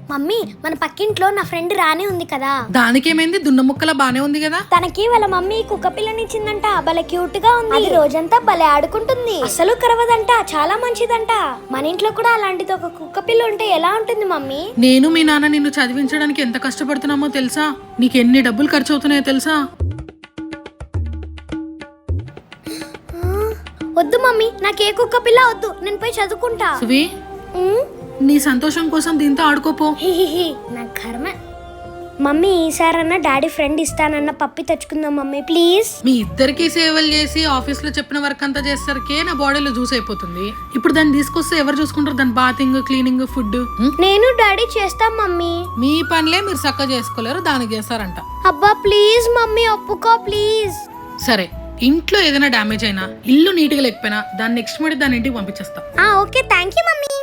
Mummy మన పక్కింట్లో నా ఫ్రెండ్ రాణి ఉంది కదా, దానికేమైంది? దున్న ముక్కల బానే ఉంది కదా. తనకి వాళ్ళ మమ్మీ కుక్క పిల్లనిచ్చిందంట. భలే క్యూట్ గా ఉంది. అది రోజంతా భలే ఆడుకుంటుంది. అసలు కరవదంట, చాలా మంచిదంట. మన ఇంట్లో కూడా అలాంటిది ఒక కుక్క పిల్ల ఉంటే ఎలా ఉంటుంది మమ్మీ? నేను మీ నాన్న నిన్ను చదివించడానికి ఎంత కష్టపడుతున్నామో తెలుసా? నీకు ఎన్ని డబ్బులు ఖర్చు అవుతున్నాయో తెలుసా? వద్దు మమ్మీ, నాకే కుక్క పిల్ల వద్దు, నేను పోయి చదువుకుంటా. సువి, నీ సంతోషం కోసం దీంతో ఆడుకోపో. నా కర్మ. మమ్మీ ఈసారన్నా డాడీ ఫ్రెండ్ ఇస్తానన్న పప్పి తెచ్చుకుందాం మమ్మీ ప్లీజ్. మీ ఇద్దరికి సేవలు చేసి ఆఫీస్ లో చెప్పిన వర్క్ అంతా చేసరికే నా బాడీలో జ్యూస్ అయిపోతుంది. ఇప్పుడు దాన్ని తీసుకొస్తే ఎవరు చూసుకుంటారు? దాని బాతింగ్, క్లీనింగ్, ఫుడ్ నేను డాడీ చేస్తాం మమ్మీ. మీ పనులే మీరు చక్కగా చేసుకోలేరు, దానికి చేస్తారంట. అబ్బా ప్లీజ్ మమ్మీ, ఒప్పుకో ప్లీజ్. సరే, ఇంట్లో ఏదైనా డ్యామేజ్ అయినా, ఇల్లు నీట్ గా లేకపోయినా దాన్ని నెక్స్ట్ మడి దాని ఇంటికి పంపించేస్తా. Okay, thank you mummy.